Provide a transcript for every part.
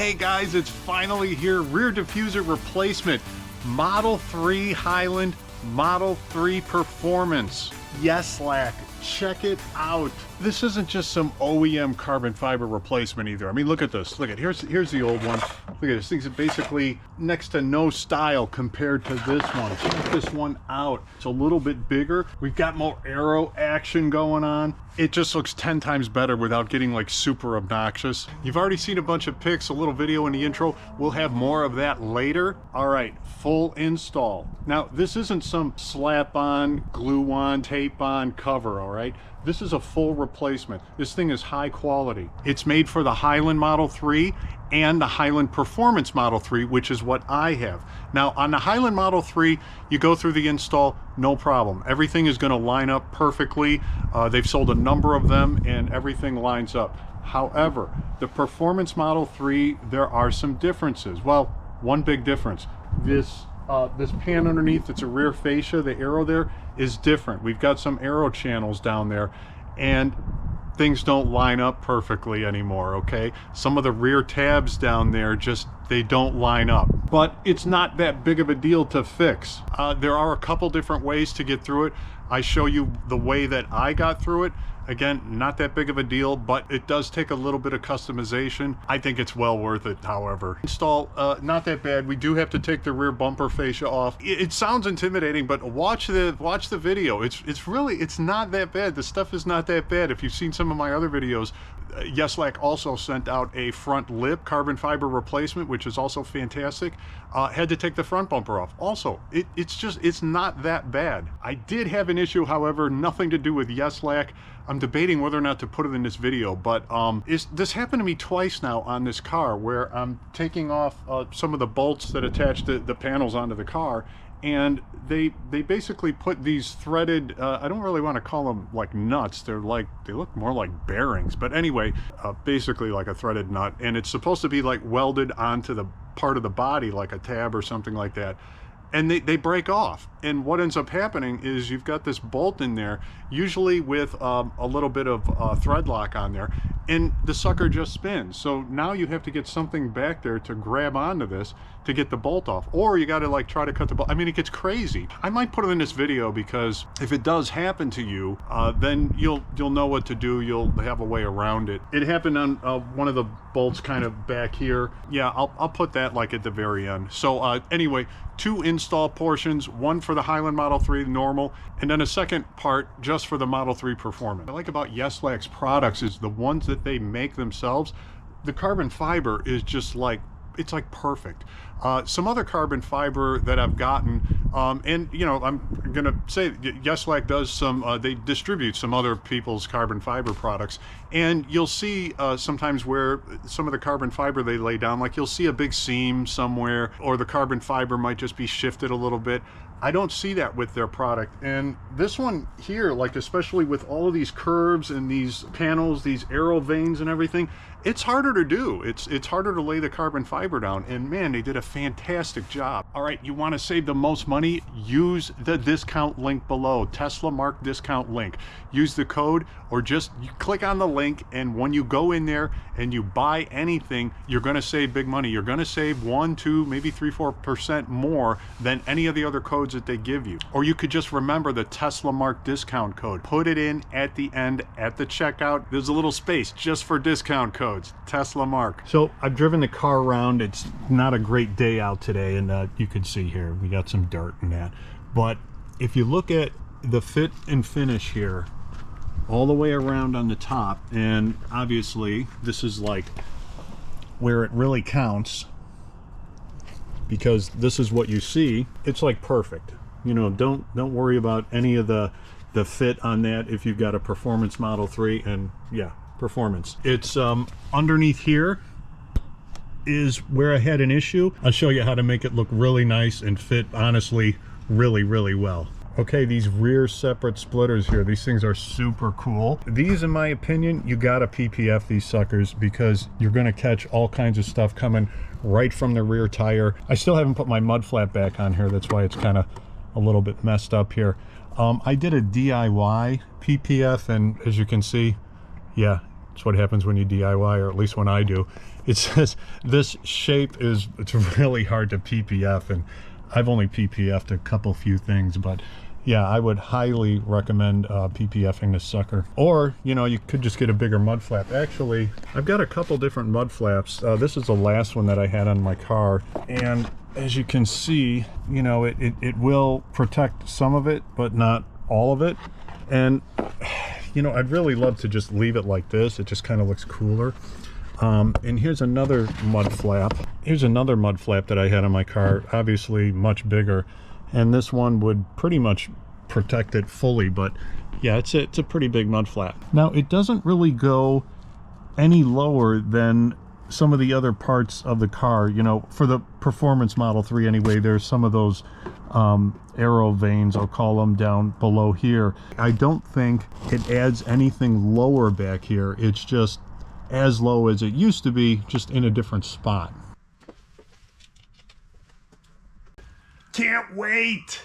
Hey guys, it's finally here. Rear diffuser replacement. Model 3 Highland, Model 3 Performance. Yeslak, check it out. This isn't just some OEM carbon fiber replacement either. I mean, look at this. Look at here's the old one. Look at this. Thing's basically next to no style compared to this one. Check this one out. It's a little bit bigger. We've got more aero action going on. It just looks 10 times better without getting like super obnoxious. You've already seen a bunch of pics, a little video in the intro. We'll have more of that later. All right, full install. Now, this isn't some slap on, glue on, tape on cover, all right? This is a full replacement. This thing is high quality. It's made for the Highland Model 3 and the Highland Performance Model 3, which is what I have. Now, on the Highland Model 3, you go through the install, no problem. Everything is gonna line up perfectly. They've sold a number of them and everything lines up. However, the Performance Model 3, there are some differences. Well, one big difference. This pan underneath, it's a rear fascia, the arrow there is different. We've got some arrow channels down there and things don't line up perfectly anymore, okay? Some of the rear tabs down there they don't line up. But it's not that big of a deal to fix. There are a couple different ways to get through it. I show you the way that I got through it. Again, not that big of a deal, but it does take a little bit of customization. I think it's well worth it, however. Install, not that bad. We do have to take the rear bumper fascia off. It sounds intimidating, but watch the video. It's not that bad. The stuff is not that bad. If you've seen some of my other videos, Yeslak also sent out a front lip carbon fiber replacement, which is also fantastic. Had to take the front bumper off. Also, it's not that bad. I did have an issue, however, nothing to do with Yeslak. I'm debating whether or not to put it in this video, but this happened to me twice now on this car, where I'm taking off some of the bolts that attach the panels onto the car, and they basically put these threaded, I don't really want to call them like nuts, they look more like bearings, but anyway, basically like a threaded nut, and it's supposed to be like welded onto the part of the body like a tab or something like that. And they break off, and what ends up happening is you've got this bolt in there, usually with a little bit of thread lock on there, and the sucker just spins. So now you have to get something back there to grab onto this to get the bolt off, or you got to like try to cut the bolt. I mean, it gets crazy. I might put it in this video because if it does happen to you, then you'll know what to do. You'll have a way around it. It happened on one of the bolts kind of back here. Yeah, I'll put that like at the very end. So anyway, 2 install portions, one for the Highland Model 3 normal, and then a second part just for the Model 3 Performance. What I like about Yeslak's products is the ones that they make themselves, the carbon fiber is just like, it's like perfect. Some other carbon fiber that I've gotten, and you know, I'm gonna say Yeslak does some, they distribute some other people's carbon fiber products, and you'll see sometimes where some of the carbon fiber they lay down, like you'll see a big seam somewhere, or the carbon fiber might just be shifted a little bit. I don't see that with their product. And this one here, like especially with all of these curves and these panels, these arrow veins and everything, it's harder to do. It's harder to lay the carbon fiber down, and man, they did a fantastic job. All right, you want to save the most money? Use the discount link below, Tesla Mark discount link. Use the code, or just you click on the link, and when you go in there and you buy anything, you're going to save big money. You're going to save 1, 2, maybe 3, 4% more than any of the other codes that they give you. Or you could just remember the Tesla Mark discount code. Put it in at the end at the checkout. There's a little space just for discount codes. Tesla Mark. So I've driven the car around. It's not a great day out today, and you can see here we got some dirt and that. But if you look at the fit and finish here, all the way around on the top, and obviously this is like where it really counts, because this is what you see. It's like perfect. You know, don't worry about any of the fit on that if you've got a Performance Model 3, and yeah, Performance. It's underneath here is where I had an issue. I'll show you how to make it look really nice and fit, honestly, really, really well. Okay, these rear separate splitters here, these things are super cool. These, in my opinion, you gotta PPF these suckers, because you're gonna catch all kinds of stuff coming right from the rear tire. I still haven't put my mud flap back on here, that's why it's kind of a little bit messed up here. I did a DIY PPF, and as you can see, yeah, It's what happens when you DIY, or at least when I do. It says this shape it's really hard to PPF, and I've only PPF'd a few things, but yeah, I would highly recommend PPFing this sucker. Or, you know, you could just get a bigger mud flap. Actually, I've got a couple different mud flaps. This is the last one that I had on my car, and as you can see, you know, it will protect some of it, but not all of it. And you know, I'd really love to just leave it like this. It just kind of looks cooler. And here's another mud flap. Here's another mud flap that I had on my car, obviously much bigger. And this one would pretty much protect it fully, but yeah, it's a pretty big mud flap. Now, it doesn't really go any lower than some of the other parts of the car. You know, for the Performance Model 3 anyway, there's some of those arrow veins, I'll call them, down below here. I don't think it adds anything lower back here. It's just as low as it used to be, just in a different spot. Can't wait!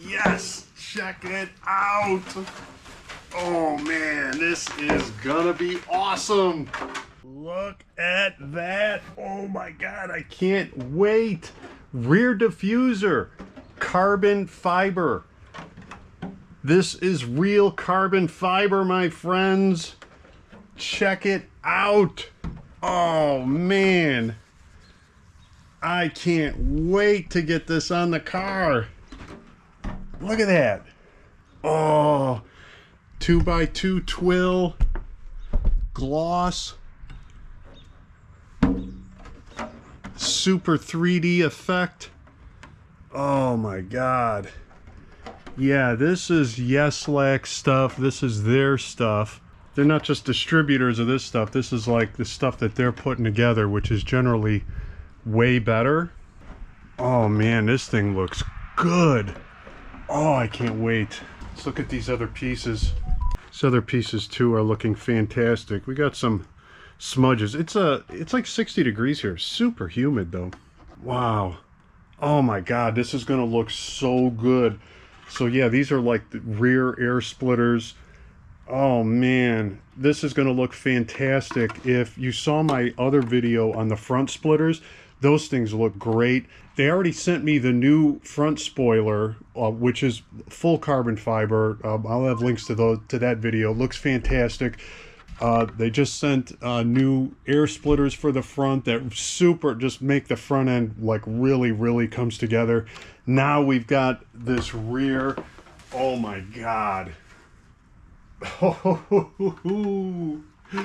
Yes, check it out. Oh man, this is gonna be awesome. Look at that. Oh my God, I can't wait. Rear diffuser, carbon fiber. This is real carbon fiber, my friends. Check it out. Oh man, I can't wait to get this on the car. Look at that. Oh, 2x2 twill, gloss, super 3D effect. Oh my God. Yeah, this is yeslak stuff. This is their stuff. They're not just distributors of this stuff. This is like the stuff that they're putting together, which is generally way better. Oh man, this thing looks good. Oh, I can't wait. Let's look at these other pieces. These other pieces too are looking fantastic. We got some smudges. It's like 60 degrees here. Super humid though. Wow. Oh my God, this is gonna look so good. So yeah, these are like the rear air splitters. Oh man, this is gonna look fantastic. If you saw my other video on the front splitters, those things look great. They already sent me the new front spoiler, which is full carbon fiber. I'll have links to that video. Looks fantastic. They just sent new air splitters for the front that just make the front end like really comes together. Now we've got this rear. Oh my God.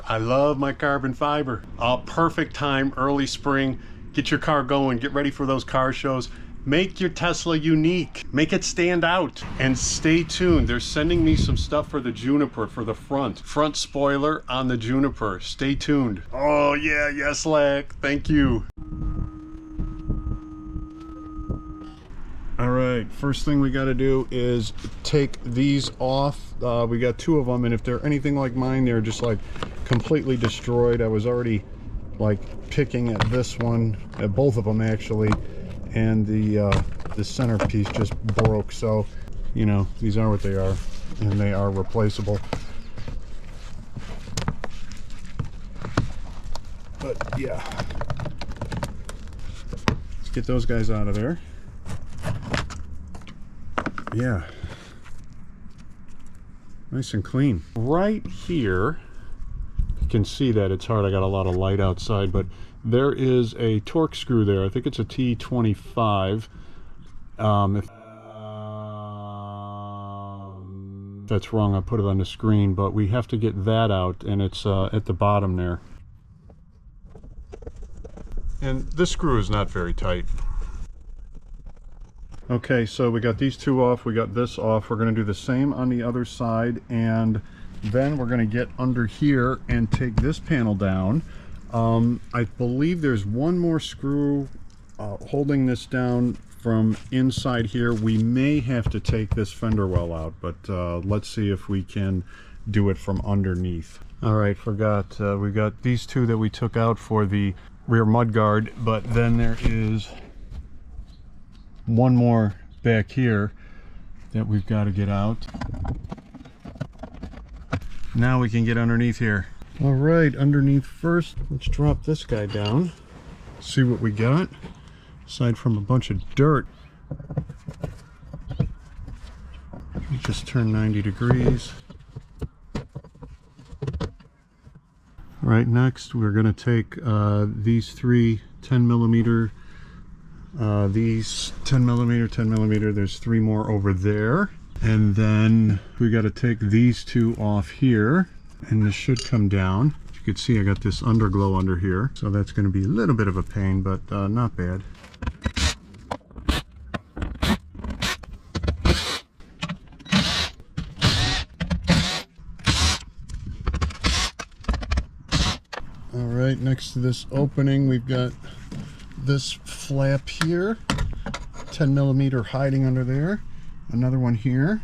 I love my carbon fiber. Perfect time, early spring. Get your car going, get ready for those car shows. Make your Tesla unique, make it stand out, and stay tuned. They're sending me some stuff for the Juniper, for the front spoiler on the Juniper. Stay tuned. Oh yeah, yeslak, thank you. All right, first thing we got to do is take these off. We got 2 of them, and if they're anything like mine, they're just like completely destroyed. I was already like picking at this one, at both of them actually, and the centerpiece just broke. So, you know, these are what they are, and they are replaceable. But yeah, let's get those guys out of there. Yeah, nice and clean. Right here, you can see that it's hard. I got a lot of light outside, but there is a torque screw there. I think it's a T25. If that's wrong, I put it on the screen, but we have to get that out, and it's at the bottom there. And this screw is not very tight. Okay, so we got these two off, we got this off. We're going to do the same on the other side, and then we're going to get under here and take this panel down. I believe there's one more screw holding this down from inside here. We may have to take this fender well out, but let's see if we can do it from underneath. All right, forgot. We got these two that we took out for the rear mudguard, but then there is one more back here that we've got to get out. Now we can get underneath here. All right, underneath first, let's drop this guy down. See what we got. Aside from a bunch of dirt. We just turned 90 degrees. All right, next we're going to take these three 10 millimeter, these 10 millimeter, 10 millimeter. There's three more over there. And then we got to take these two off here, and this should come down. As you can see, I got this underglow under here, so that's going to be a little bit of a pain, but not bad. All right, next to this opening, we've got this flap here, 10 millimeter hiding under there. Another one here.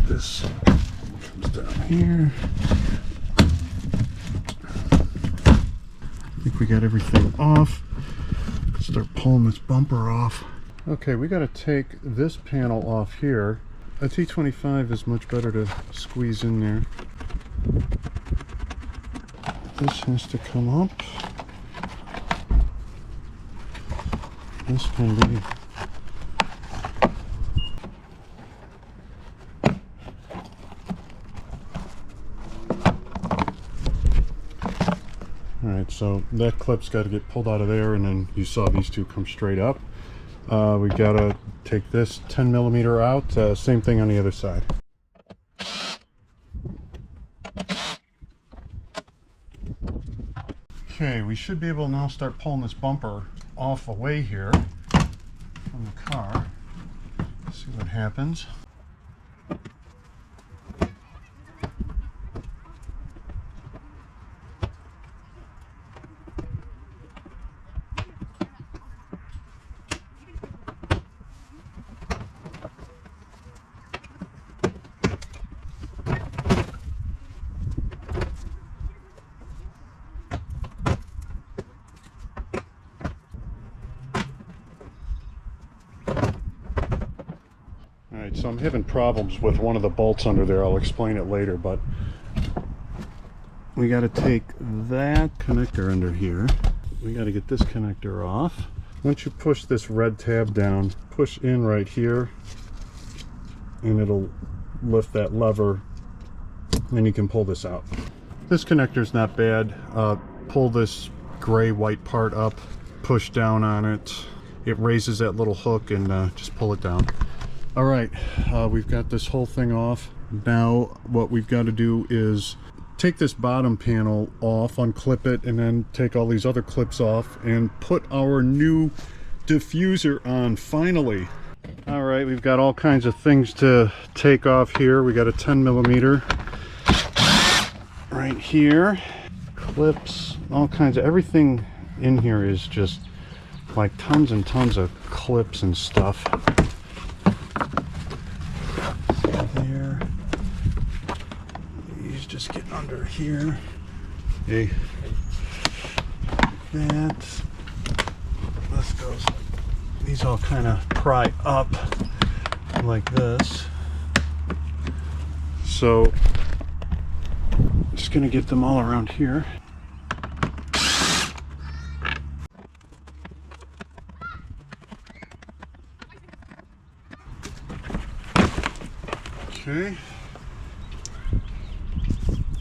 This comes down here. I think we got everything off. Start pulling this bumper off. Okay, we got to take this panel off here. A T25 is much better to squeeze in there. This has to come up. This can be. Alright, so that clip's got to get pulled out of there, and then you saw these two come straight up. We got to take this 10 millimeter out. Same thing on the other side. Okay, we should be able to now start pulling this bumper off away here from the car. See what happens. Alright, so I'm having problems with one of the bolts under there. I'll explain it later, but we got to take that connector under here. We got to get this connector off. Once you push this red tab down, push in right here, and it'll lift that lever, and you can pull this out. This connector's not bad. Pull this gray-white part up, push down on it. It raises that little hook, and just pull it down. All right, we've got this whole thing off. Now what we've got to do is take this bottom panel off, unclip it, and then take all these other clips off and put our new diffuser on finally. All right, we've got all kinds of things to take off here. We got a 10 millimeter right here, clips, all kinds of everything in here is just like tons and tons of clips and stuff. There, these just get under here. Okay, that. This goes. These all kind of pry up like this. So, I'm just gonna get them all around here. Okay.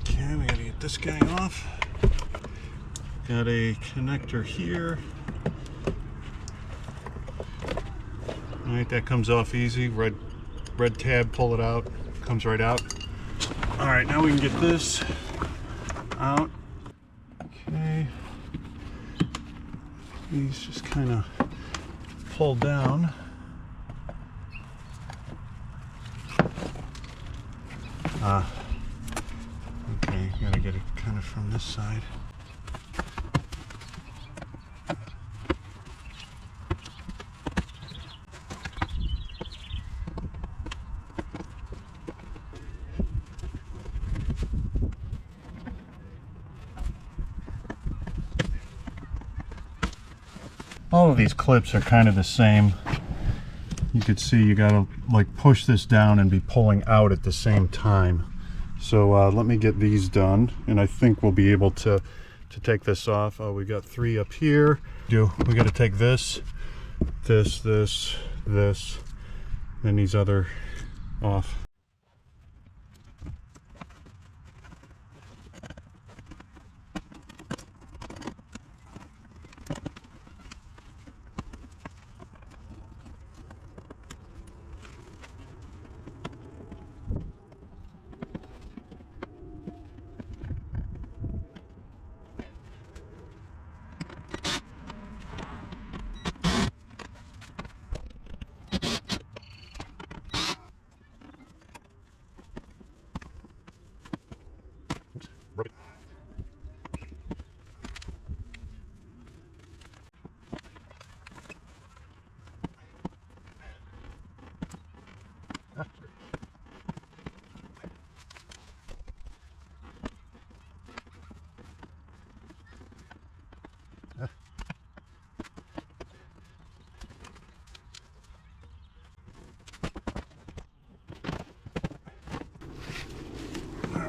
Okay, we gotta get this guy off. Got a connector here. Alright, that comes off easy. Red tab, pull it out. Comes right out. All right, now we can get this out. Okay. These just kind of pull down. Okay, gotta get it kind of from this side. All of these clips are kind of the same. You could see you gotta like push this down and be pulling out at the same time. So let me get these done, and I think we'll be able to take this off. We got 3 up here. We got to take this, this, and these other off.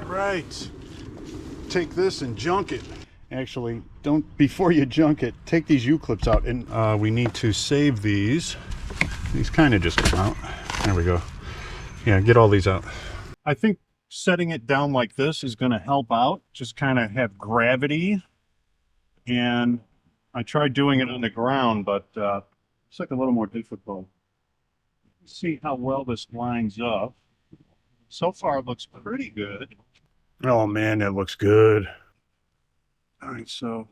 Right, take this and junk it. Actually, don't, before you junk it, take these U-clips out, and we need to save these. These kind of just come out. There we go. Yeah, get all these out. I think setting it down like this is going to help out. Just kind of have gravity. And I tried doing it on the ground, but it's like a little more difficult. Let's see how well this lines up. So far, it looks pretty good. Oh man, that looks good. All right, so.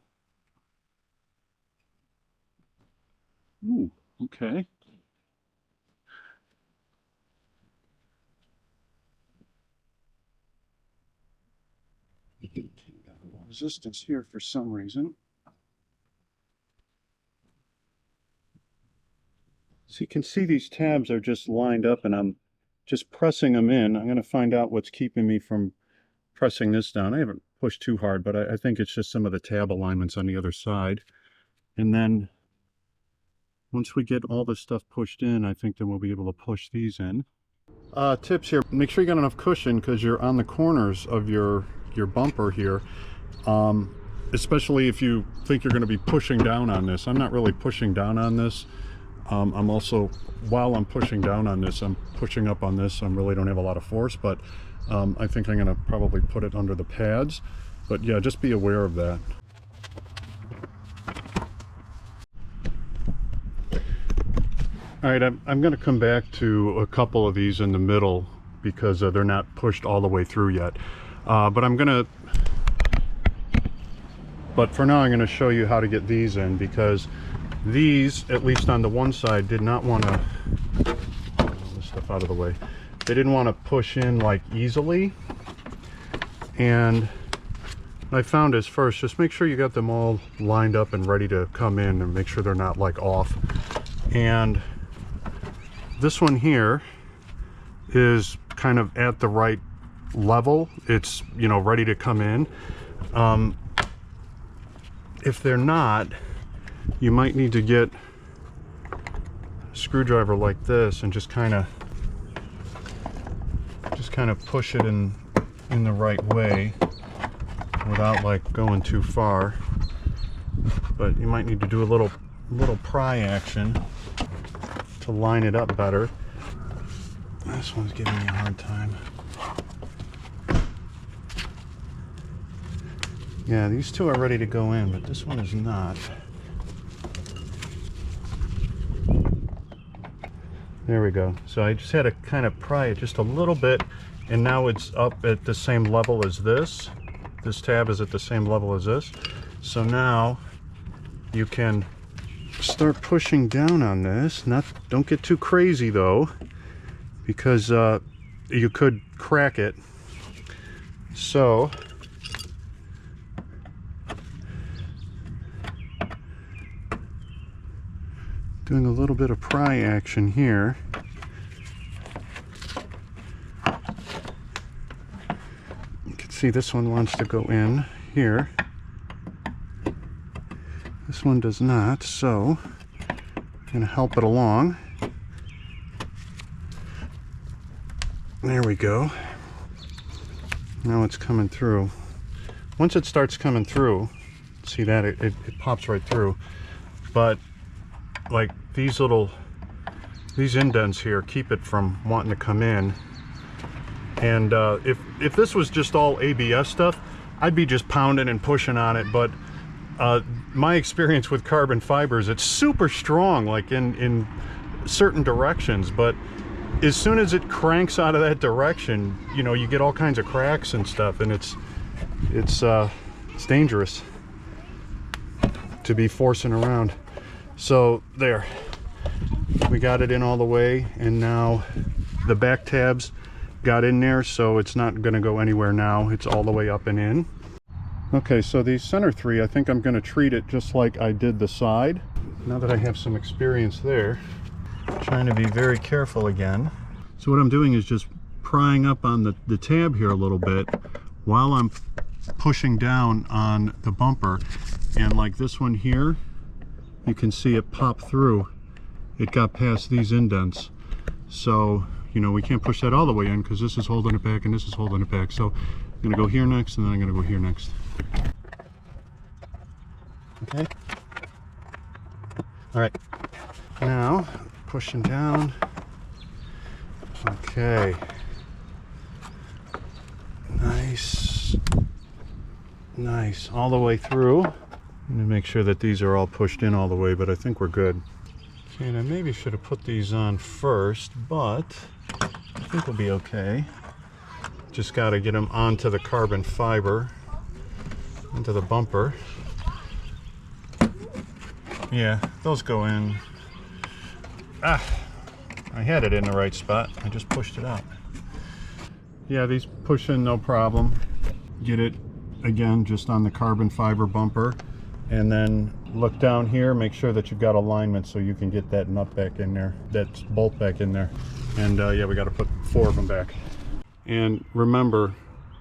Ooh, okay. Resistance here for some reason. So you can see these tabs are just lined up, and I'm just pressing them in. I'm going to find out what's keeping me from pressing this down. I haven't pushed too hard, but I think it's just some of the tab alignments on the other side. And then once we get all this stuff pushed in, I think then we'll be able to push these in. Tips here, make sure you got enough cushion because you're on the corners of your bumper here. Especially if you think you're going to be pushing down on this. I'm not really pushing down on this. I'm also, while I'm pushing down on this, I'm pushing up on this. I really don't have a lot of force, but I think I'm going to probably put it under the pads. But yeah, just be aware of that. All right, I'm going to come back to a couple of these in the middle because they're not pushed all the way through yet. But for now, I'm going to show you how to get these in, because these, at least on the one side, did not want to, this stuff out of the way, they didn't want to push in like easily. And what I found is, first, just make sure you got them all lined up and ready to come in, and make sure they're not like off. And this one here is kind of at the right level. It's, you know, ready to come in. If they're not, you might need to get a screwdriver like this and just kind of push it in the right way without like going too far. But you might need to do a little pry action to line it up better. This one's giving me a hard time. Yeah, these two are ready to go in, but this one is not. There we go. So I just had to kind of pry it just a little bit, and now it's up at the same level as this. This tab is at the same level as this. So now you can start pushing down on this. Don't get too crazy though, because you could crack it. So doing a little bit of pry action here. You can see this one wants to go in here. This one does not, so I'm going to help it along. There we go. Now it's coming through. Once it starts coming through, see that it pops right through. But like these indents here keep it from wanting to come in. And if this was just all ABS stuff, I'd be just pounding and pushing on it. But my experience with carbon fibers, it's super strong, like in certain directions, but as soon as it cranks out of that direction, you know, you get all kinds of cracks and stuff, and it's dangerous to be forcing around. So there, we got it in all the way, and now the back tabs got in there, so it's not going to go anywhere now. It's all the way up and in. Okay, so these center three, I think I'm going to treat it just like I did the side. Now that I have some experience there, trying to be very careful again. So what I'm doing is just prying up on the tab here a little bit while I'm pushing down on the bumper. And like this one here, you can see it pop through. It got past these indents. So, you know, we can't push that all the way in because this is holding it back and this is holding it back. So I'm going to go here next, and then I'm going to go here next. Okay. All right. Now, pushing down. Okay. Nice. Nice. All the way through. Let me make sure that these are all pushed in all the way, but I think we're good. Okay, and I maybe should have put these on first, but I think we'll be okay. Just got to get them onto the carbon fiber, into the bumper. Yeah, those go in. Ah, I had it in the right spot. I just pushed it out. Yeah, these push in no problem. Get it again just on the carbon fiber bumper, and then look down here, make sure that you've got alignment so you can get that nut back in there, that bolt back in there. And yeah, we got to put 4 of them back. And remember,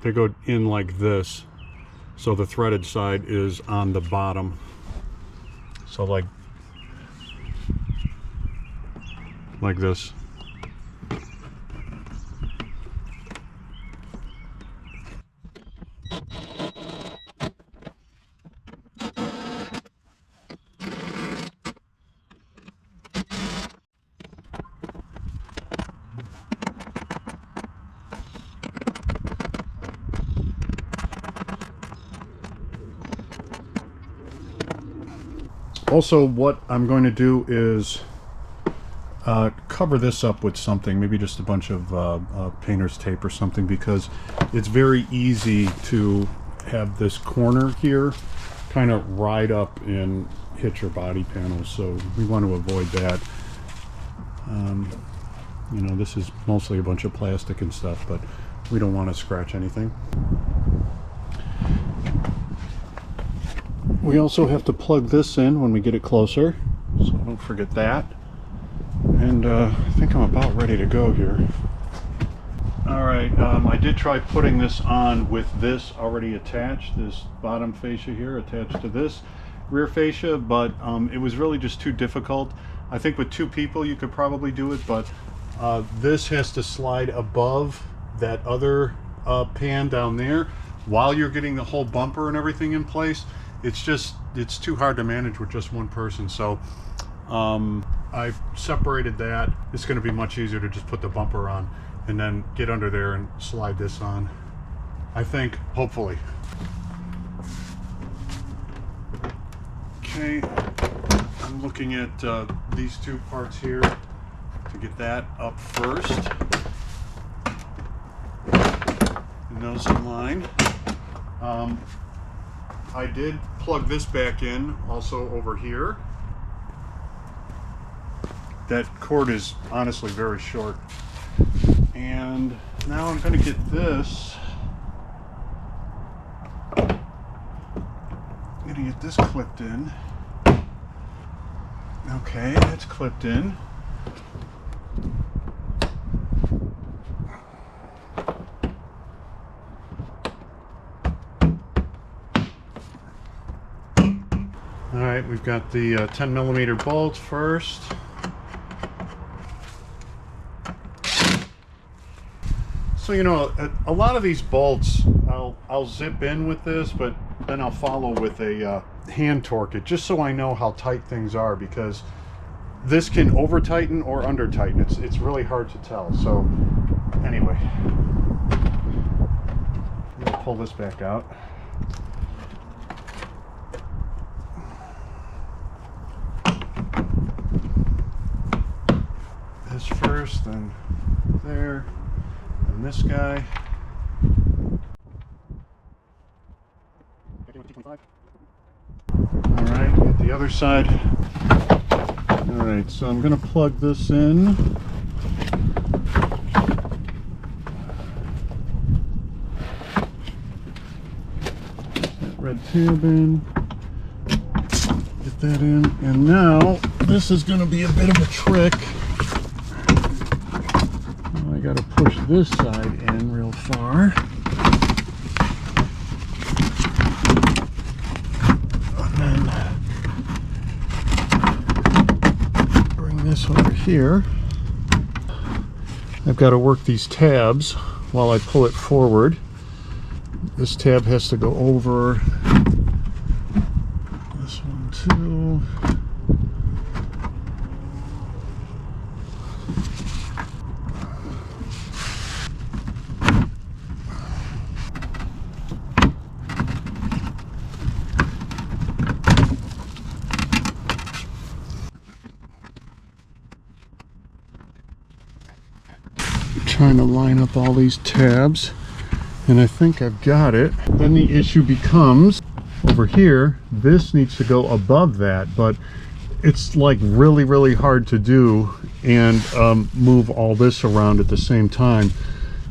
they go in like this, so the threaded side is on the bottom. So like this. Also, what I'm going to do is cover this up with something, maybe just a bunch of painter's tape or something, because it's very easy to have this corner here kind of ride up and hit your body panel, so we want to avoid that. You know, this is mostly a bunch of plastic and stuff, but we don't want to scratch anything. We also have to plug this in when we get it closer, so don't forget that. And I think I'm about ready to go here. Alright, I did try putting this on with this already attached, this bottom fascia here attached to this rear fascia, but it was really just too difficult. I think with 2 people you could probably do it, but this has to slide above that other pan down there while you're getting the whole bumper and everything in place. It's too hard to manage with just one person, so I've separated that. It's going to be much easier to just put the bumper on and then get under there and slide this on, I think, hopefully. Okay, I'm looking at these 2 parts here to get that up first. nosy line. I did plug this back in also over here. That cord is honestly very short. And now I'm going to get this. I'm going to get this clipped in. Okay, that's clipped in. Alright, we've got the 10mm bolts first. So, you know, a lot of these bolts I'll zip in with this, but then I'll follow with a hand torque it, just so I know how tight things are, because this can over tighten or under tighten. It's really hard to tell. So anyway, I'm gonna pull this back out. This first, then there, and this guy. Alright, get the other side. Alright, so I'm going to plug this in. That red tube in. Get that in. And now, this is going to be a bit of a trick. Now I got to push this side in real far. Over here, I've got to work these tabs while I pull it forward. This tab has to go over this one too. Trying to line up all these tabs, and I think I've got it. Then the issue becomes over here, this needs to go above that, but it's like really hard to do and move all this around at the same time.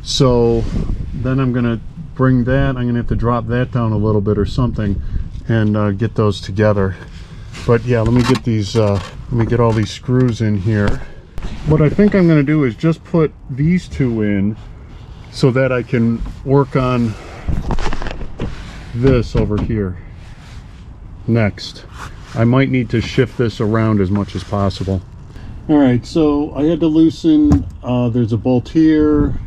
So then I'm gonna bring that, I'm gonna have to drop that down a little bit or something and get those together. But yeah, let me get these let me get all these screws in here. What I think I'm going to do is just put these two in so that I can work on this over here next. I might need to shift this around as much as possible. Alright, so I had to loosen, there's a bolt here,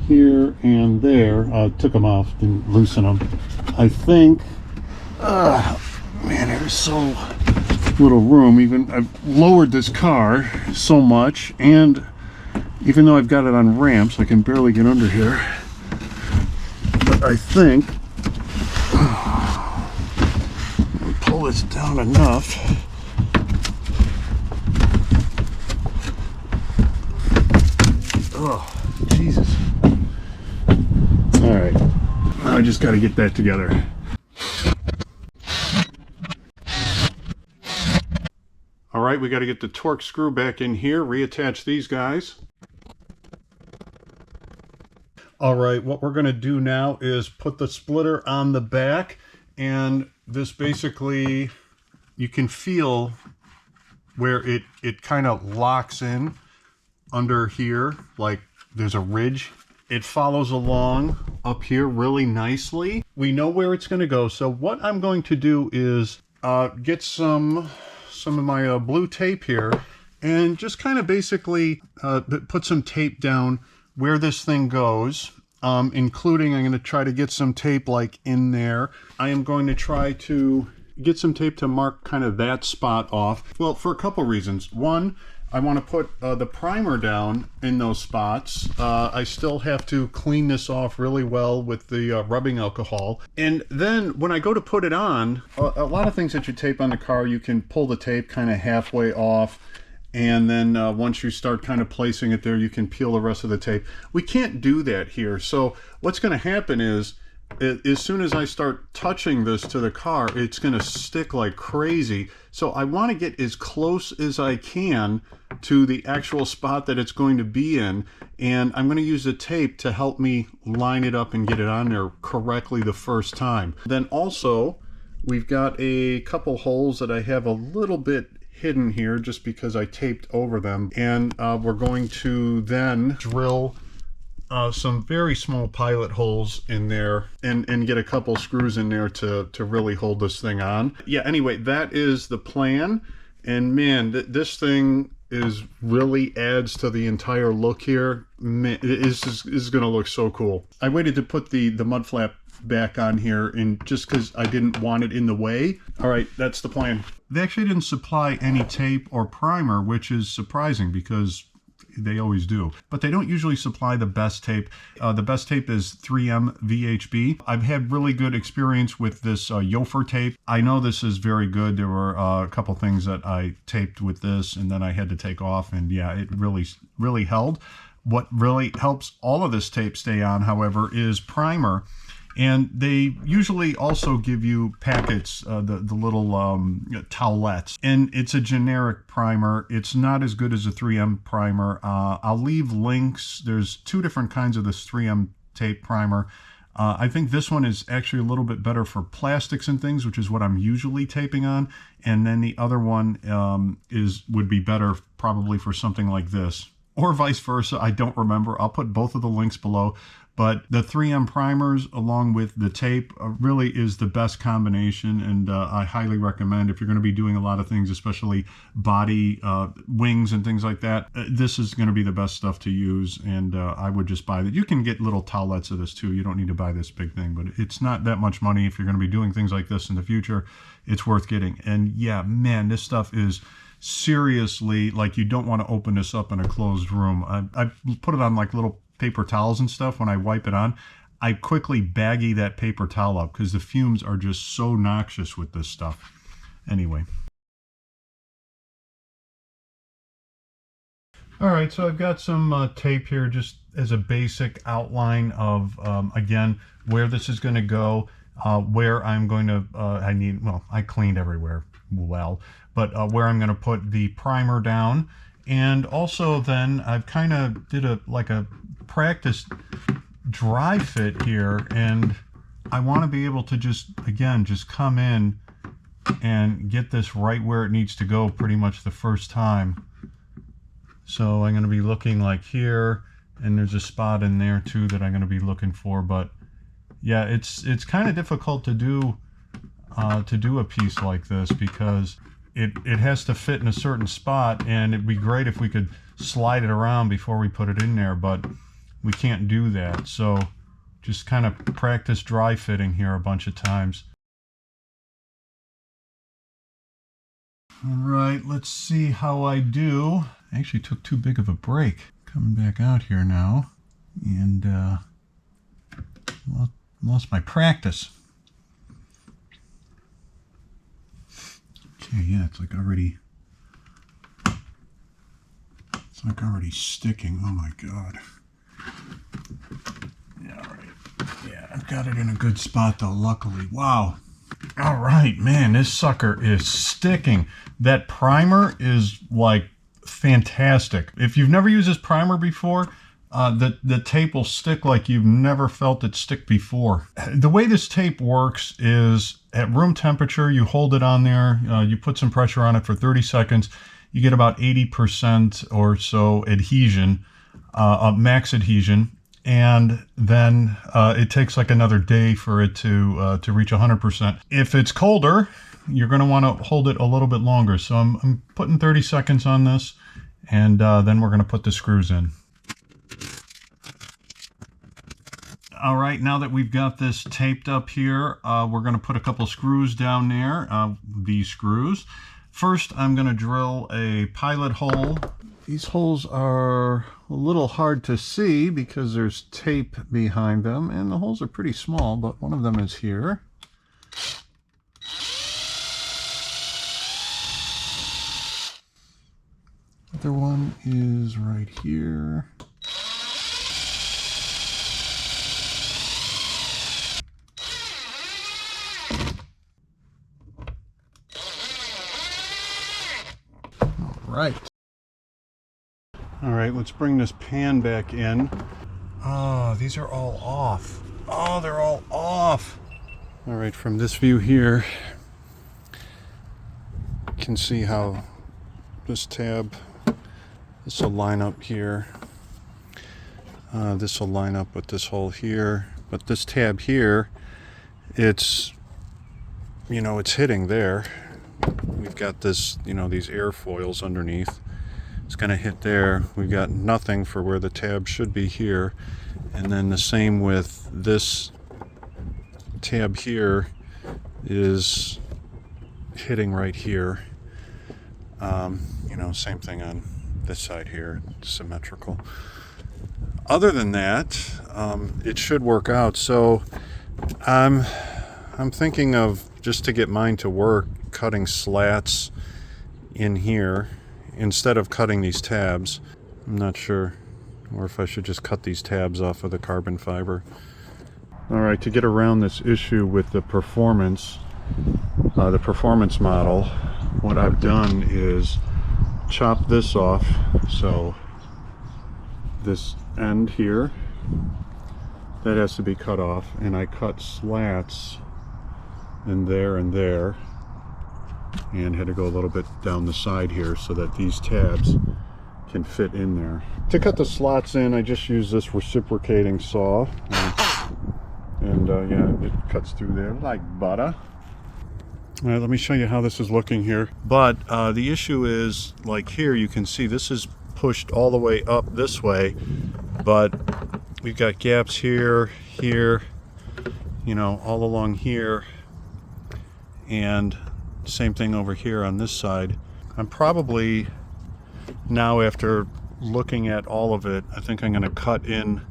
here, and there. Took them off, didn't loosen them. I think, man, there's so little room. Even I've lowered this car so much, and even though I've got it on ramps, I can barely get under here. But I think I'll pull this down enough. Oh, Jesus. All right, now I just got to get that together. All right, we got to get the torque screw back in here, reattach these guys. All right, what we're going to do now is put the splitter on the back, and this basically, you can feel where it kind of locks in under here, like there's a ridge. It follows along up here really nicely. We know where it's going to go, so what I'm going to do is get some of my blue tape here and just kind of basically put some tape down where this thing goes, including I'm going to try to get some tape like in there. I am going to try to get some tape to mark kind of that spot off. Well, for a couple reasons. One, I want to put the primer down in those spots. I still have to clean this off really well with the rubbing alcohol. And then when I go to put it on, a lot of things that you tape on the car, you can pull the tape kind of halfway off. And then once you start kind of placing it there, you can peel the rest of the tape. We can't do that here. So what's going to happen is, as soon as I start touching this to the car, it's going to stick like crazy. So I want to get as close as I can to the actual spot that it's going to be in. And I'm going to use the tape to help me line it up and get it on there correctly the first time. Then also, we've got a couple holes that I have a little bit hidden here just because I taped over them. And we're going to then drill some very small pilot holes in there and get a couple screws in there to really hold this thing on. Yeah, anyway, that is the plan. And man, this thing is really adds to the entire look here. Man, it is going to look so cool. I waited to put the mud flap back on here and just because I didn't want it in the way. All right, that's the plan. They actually didn't supply any tape or primer, which is surprising because they always do, but they don't usually supply the best tape. The best tape is 3M VHB. I've had really good experience with this Yofer tape. I know this is very good. There were a couple things that I taped with this and then I had to take off, and yeah, it really held. What really helps all of this tape stay on, however, is primer. And they usually also give you packets, the little towelettes. And it's a generic primer. It's not as good as a 3M primer. I'll leave links. There's two different kinds of this 3M tape primer. I think this one is actually a little bit better for plastics and things, which is what I'm usually taping on. And then the other one would be better probably for something like this. Or vice versa. I don't remember. I'll put both of the links below. But the 3M primers along with the tape really is the best combination, and I highly recommend if you're going to be doing a lot of things, especially body, wings and things like that. This is going to be the best stuff to use, and I would just buy that. You can get little towelettes of this too. You don't need to buy this big thing, but it's not that much money. If you're going to be doing things like this in the future, it's worth getting. And yeah, man, this stuff is seriously, like, you don't want to open this up in a closed room. I put it on like little paper towels and stuff. When I wipe it on, I quickly baggie that paper towel up because the fumes are just so noxious with this stuff. Anyway. All right, so I've got some tape here just as a basic outline of, again, where this is going to go, where I'm going to, I cleaned everywhere well, but where I'm going to put the primer down. And also then I've kind of did a practice dry fit here, and I want to be able to just come in and get this right where it needs to go pretty much the first time. So I'm going to be looking like here, and there's a spot in there too that I'm going to be looking for. But yeah, it's kind of difficult to do a piece like this because it has to fit in a certain spot, and it'd be great if we could slide it around before we put it in there, but we can't do that. So just kind of practice dry fitting here a bunch of times. All right, let's see how I do. I actually took too big of a break. Coming back out here now, and lost my practice. Okay, yeah, it's like already sticking. Oh my God. Yeah, all right. Yeah, I've got it in a good spot though, luckily. Wow. All right, man, this sucker is sticking. That primer is like fantastic. If you've never used this primer before, the tape will stick like you've never felt it stick before. The way this tape works is at room temperature, you hold it on there, you put some pressure on it for 30 seconds, you get about 80% or so adhesion, max adhesion, and then it takes like another day for it to reach 100%. If it's colder, you're going to want to hold it a little bit longer. So I'm putting 30 seconds on this, and then we're going to put the screws in. All right, now that we've got this taped up here, we're going to put a couple screws down there, these screws. First, I'm going to drill a pilot hole. These holes are a little hard to see because there's tape behind them, and the holes are pretty small, but one of them is here. Other one is right here. Right. All right, let's bring this pan back in. Oh, these are all off. Oh, they're all off. All right, from this view here, you can see how this tab, this will line up here. This will line up with this hole here. But this tab here, it's, you know, it's hitting there. We've got this, you know, these airfoils underneath. It's going to hit there. We've got nothing for where the tab should be here. And then the same with this tab here is hitting right here. You know, same thing on this side here, symmetrical. Other than that, it should work out. So I'm thinking of, just to get mine to work, cutting slats in here instead of cutting these tabs. I'm not sure, or if I should just cut these tabs off of the carbon fiber. All right, to get around this issue with the performance model, what I've done is chop this off. So this end here, that has to be cut off, and I cut slats in there and there, and had to go a little bit down the side here so that these tabs can fit in there. To cut the slots in, I just use this reciprocating saw, and yeah, it cuts through there like butter. All right, let me show you how this is looking here. But the issue is, like here, you can see this is pushed all the way up this way, but we've got gaps here, here, you know, all along here, and same thing over here on this side. I'm probably now, after looking at all of it, I think I'm going to cut in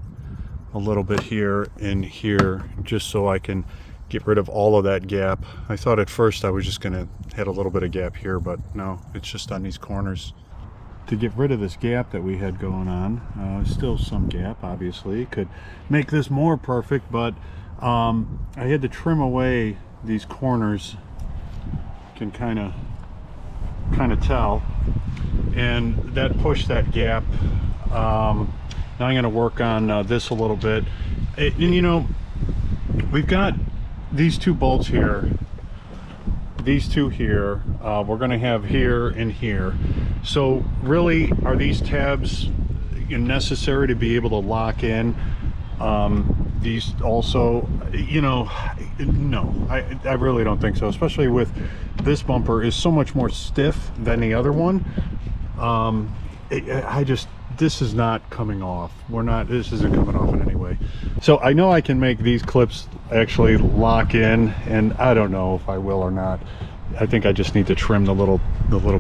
a little bit here and here, just so I can get rid of all of that gap. I thought at first I was just going to hit a little bit of gap here, but no, it's just on these corners. To get rid of this gap that we had going on, still some gap, obviously. Could make this more perfect, but I had to trim away these corners. Can kind of tell, and that pushed that gap. Now I'm going to work on this a little bit. And you know, we've got these two bolts here, these two here, we're going to have here and here. So really, are these tabs necessary to be able to lock in these also? You know, no, I really don't think so, especially with this bumper is so much more stiff than the other one. This is not coming off. This isn't coming off in any way. So I know I can make these clips actually lock in, and I don't know if I will or not. I think I just need to trim the little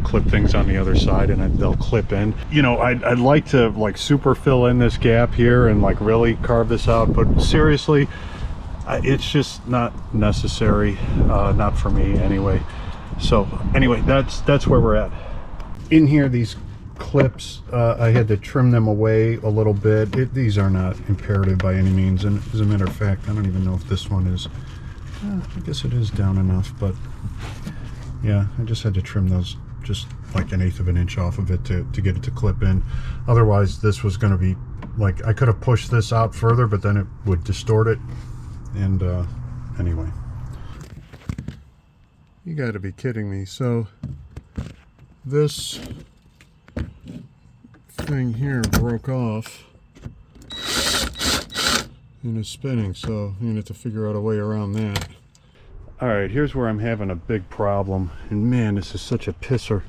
clip things on the other side, and they'll clip in. You know, I'd like to like super fill in this gap here and like really carve this out, but seriously, it's just not necessary, not for me anyway. So anyway, that's where we're at. In here, these clips, I had to trim them away a little bit. These are not imperative by any means, and as a matter of fact, I don't even know if this one is, I guess it is down enough, but yeah, I just had to trim those just like 1/8 of an inch off of it to get it to clip in. Otherwise, this was going to be like, I could have pushed this out further, but then it would distort it. And anyway, you got to be kidding me. So this thing here broke off and is spinning, so I'm gonna have to figure out a way around that. All right, here's where I'm having a big problem, and man, this is such a pisser.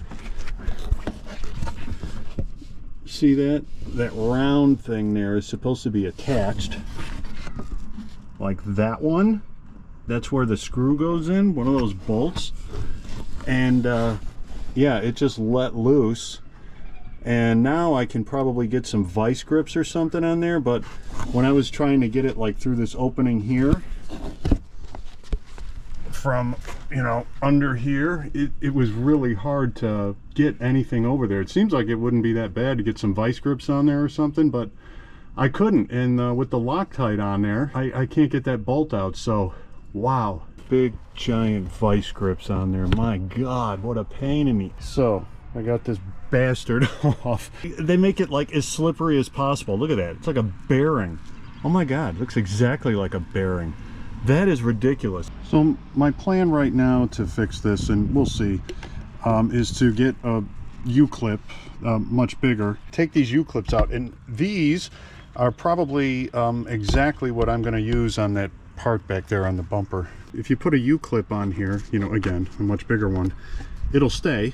See that round thing there is supposed to be attached like that one. That's where the screw goes in, one of those bolts, and yeah, it just let loose. And now I can probably get some vice grips or something on there, but when I was trying to get it like through this opening here, from, you know, under here, it was really hard to get anything over there. It seems like it wouldn't be that bad to get some vice grips on there or something, but I couldn't. And with the Loctite on there, I can't get that bolt out. So, wow. Big giant vice grips on there. My God, what a pain in the... So, I got this bastard off. They make it like as slippery as possible. Look at that. It's like a bearing. Oh my God, it looks exactly like a bearing. That is ridiculous. So my plan right now to fix this, and we'll see, is to get a U-clip much bigger. Take these U-clips out, and these are probably exactly what I'm going to use on that part back there on the bumper. If you put a U-clip on here, you know, again, a much bigger one, it'll stay.